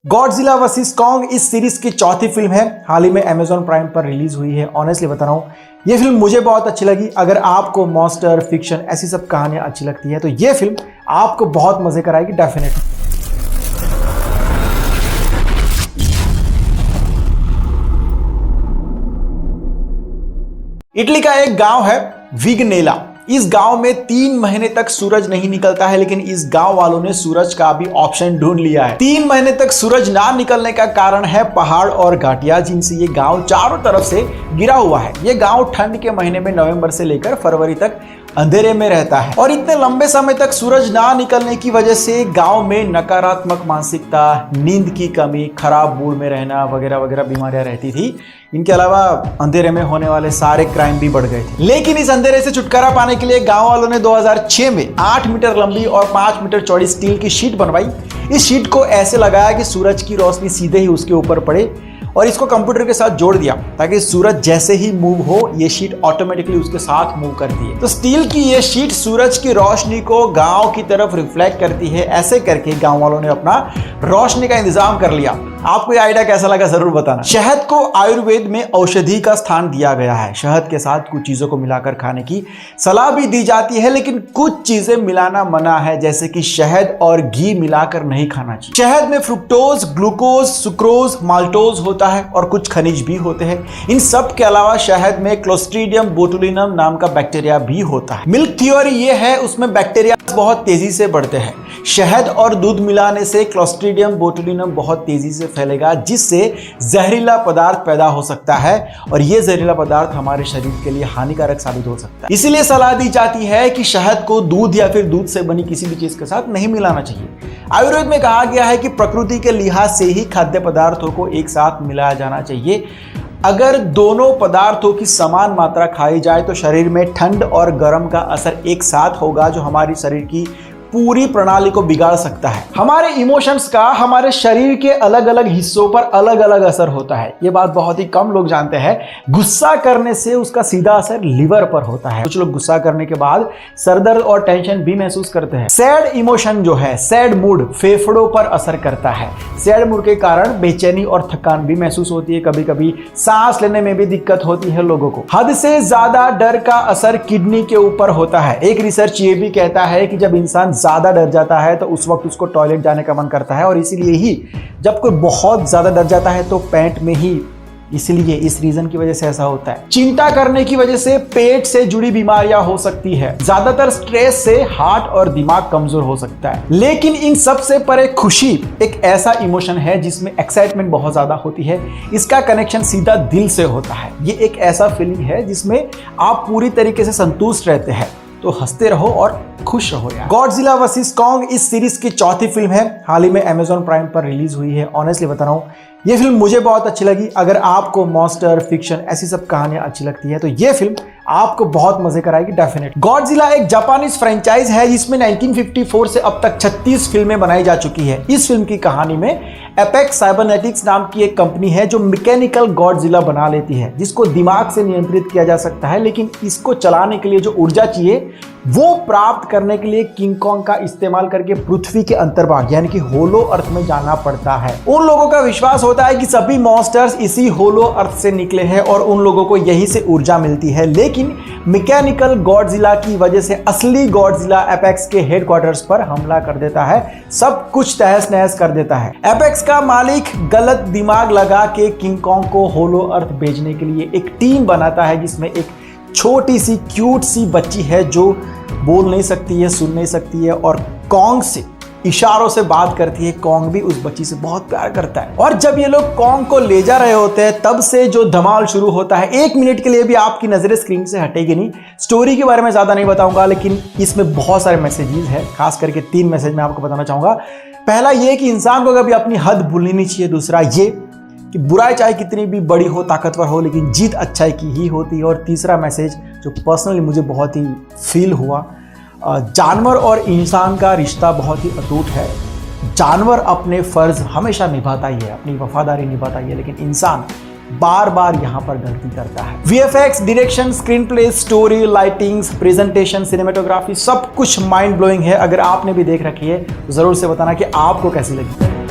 Godzilla versus Kong इस series की चौथी फिल्म है। हाल ही में Amazon प्राइम पर रिलीज हुई है। ऑनेस्टली बता रहा हूँ, ये फिल्म मुझे बहुत अच्छी लगी। अगर आपको मॉन्स्टर फिक्शन ऐसी सब कहानियां अच्छी लगती है तो ये फिल्म आपको बहुत मजे कराएगी डेफिनेटली। इटली का एक गांव है विग्नेला। इस गांव में 3 महीने तक सूरज नहीं निकलता है, लेकिन इस गांव वालों ने सूरज का भी ऑप्शन ढूंढ लिया है। 3 महीने तक सूरज ना निकलने का कारण है पहाड़ और घाटियां, जिनसे ये गांव चारों तरफ से घिरा हुआ है। ये गांव ठंड के महीने में नवंबर से लेकर फरवरी तक अंधेरे में रहता है और इतने लंबे समय तक सूरज ना निकलने की वजह से गांव में नकारात्मक मानसिकता, नींद की कमी, खराब मूड में रहना वगैरह वगैरह बीमारियां रहती थी। इनके अलावा अंधेरे में होने वाले सारे क्राइम भी बढ़ गए थे। लेकिन इस अंधेरे से छुटकारा पाने के लिए गांव वालों ने 2006 में 8 मीटर लंबी और 5 मीटर चौड़ी स्टील की शीट बनवाई। इस शीट को ऐसे लगाया कि सूरज की रोशनी सीधे ही उसके ऊपर पड़े और इसको कंप्यूटर के साथ जोड़ दिया ताकि सूरज जैसे ही मूव हो ये शीट ऑटोमेटिकली उसके साथ मूव करती है। तो स्टील की ये शीट सूरज की रोशनी को गांव की तरफ रिफ्लेक्ट करती है। ऐसे करके गांव वालों ने अपना रोशनी का इंतजाम कर लिया। आपको ये आइडिया कैसा लगा जरूर बताना। शहद को आयुर्वेद में औषधि का स्थान दिया गया है। शहद के साथ कुछ चीजों को मिलाकर खाने की सलाह भी दी जाती है, लेकिन कुछ चीजें मिलाना मना है, जैसे कि शहद और घी मिलाकर नहीं खाना चाहिए। शहद में फ्रुक्टोज, ग्लूकोज, सुक्रोज, माल्टोज होता है और कुछ खनिज भी होते हैं। इन सब के अलावा शहद में क्लोस्ट्रीडियम बोटुलिनम नाम का बैक्टीरिया भी होता है। मिल्क थ्योरी ये है, उसमें बैक्टीरिया बहुत तेजी से बढ़ते हैं। शहद और दूध मिलाने से क्लोस्ट्रीडियम बोटुलिनम बहुत तेजी से फैलेगा, जिससे जहरीला पदार्थ पैदा हो सकता है और यह जहरीला पदार्थ हमारे शरीर के लिए हानिकारक साबित हो सकता है। इसीलिए सलाह दी जाती है कि शहद को दूध या फिर दूध से बनी किसी भी चीज के साथ नहीं मिलाना चाहिए। आयुर्वेद में कहा गया है कि प्रकृति के लिहाज से ही खाद्य पदार्थों को एक साथ मिलाया जाना चाहिए। अगर दोनों पदार्थों की समान मात्रा खाई जाए तो शरीर में ठंड और गर्म का असर एक साथ होगा, जो हमारी शरीर की पूरी प्रणाली को बिगाड़ सकता है। हमारे इमोशंस का हमारे शरीर के अलग अलग हिस्सों पर अलग अलग असर होता है। ये बात बहुत ही कम लोग जानते हैं। गुस्सा करने से उसका सीधा असर लिवर पर होता है। कुछ लोग गुस्सा करने के बाद सरदर्द और टेंशन भी महसूस करते हैं। सैड इमोशन जो है, सैड मूड फेफड़ों पर असर करता है। सैड मूड के कारण बेचैनी और थकान भी महसूस होती है। कभी कभी सांस लेने में भी दिक्कत होती है लोगों को। हद से ज्यादा डर का असर किडनी के ऊपर होता है। एक रिसर्च ये भी कहता है कि जब इंसान ज्यादा डर जाता है तो उस वक्त उसको टॉयलेट जाने का मन करता है, और इसीलिए ही जब कोई बहुत ज्यादा डर जाता है तो पेट में ही, इसलिए इस रीजन की वजह से ऐसा होता है। चिंता करने की वजह से पेट से जुड़ी बीमारियां हो सकती है। ज्यादातर स्ट्रेस से हार्ट और दिमाग कमजोर हो सकता है। लेकिन इन सब से परे खुशी एक ऐसा इमोशन है जिसमें एक्साइटमेंट बहुत ज्यादा होती है। इसका कनेक्शन सीधा दिल से होता है। ये एक ऐसा फीलिंग है जिसमें आप पूरी तरीके से संतुष्ट रहते हैं। तो हंसते रहो और खुश रहो यार। गॉडजिला वर्सेस कॉन्ग इस सीरीज की चौथी फिल्म है। हाल ही में Amazon प्राइम पर रिलीज हुई है। ऑनेस्टली बता रहा हूँ, ये फिल्म मुझे बहुत अच्छी लगी। अगर आपको मॉन्स्टर फिक्शन ऐसी सब कहानियां अच्छी लगती है तो ये फिल्म आपको बहुत मजे कराएगी डेफिनेटली। गॉडजिला एक जापानीज फ्रेंचाइज है जिसमें 1954 से अब तक 36 फिल्में बनाई जा चुकी है। इस फिल्म की कहानी में एपेक्स साइबरनेटिक्स नाम की एक कंपनी है जो मैकेनिकल गॉडजिला बना लेती है, जिसको दिमाग से नियंत्रित किया जा सकता है। लेकिन इसको चलाने के लिए जो ऊर्जा चाहिए वो प्राप्त करने के लिए किंग कॉन्ग का इस्तेमाल करके पृथ्वी के अंतर्भाग यानी कि होलो अर्थ में जाना पड़ता है। उन लोगों का विश्वास होता है कि सभी मॉन्स्टर्स इसी होलो अर्थ से निकले हैं और उन लोगों को यही से ऊर्जा मिलती है। लेकिन मैकेनिकल गॉडजिला की वजह से असली गॉडजिला एपेक्स के हेडक्वार्टर्स पर हमला कर देता है, सब कुछ तहस नहस कर देता है। एपेक्स का मालिक गलत दिमाग लगा के किंग कॉन्ग को होलो अर्थ भेजने के लिए एक टीम बनाता है, जिसमें एक छोटी सी क्यूट सी बच्ची है जो बोल नहीं सकती है, सुन नहीं सकती है और कॉन्ग से इशारों से बात करती है। कॉन्ग भी उस बच्ची से बहुत प्यार करता है। और जब ये लोग कॉन्ग को ले जा रहे होते हैं तब से जो धमाल शुरू होता है। 1 मिनट के लिए भी आपकी नजरें स्क्रीन से हटेगी नहीं। स्टोरी के बारे में ज्यादा नहीं बताऊंगा, लेकिन इसमें बहुत सारे मैसेजेस हैं। खास करके 3 मैसेज मैं आपको बताना चाहूंगा। पहला ये कि इंसान को कभी अपनी हद भूलनी नहीं चाहिए। दूसरा ये कि बुराई चाहे कितनी भी बड़ी हो, ताकतवर हो, लेकिन जीत अच्छाई की ही होती है। और तीसरा मैसेज जो पर्सनली मुझे बहुत ही फील हुआ, जानवर और इंसान का रिश्ता बहुत ही अटूट है। जानवर अपने फर्ज हमेशा निभाता ही है, अपनी वफादारी निभाता ही है, लेकिन इंसान बार बार यहाँ पर गलती करता है। VFX, direction, screen play, story, lightings, presentation, cinematography सब कुछ माइंड ब्लोइंग है। अगर आपने भी देख रखी है तो जरूर से बताना कि आपको कैसी लगी।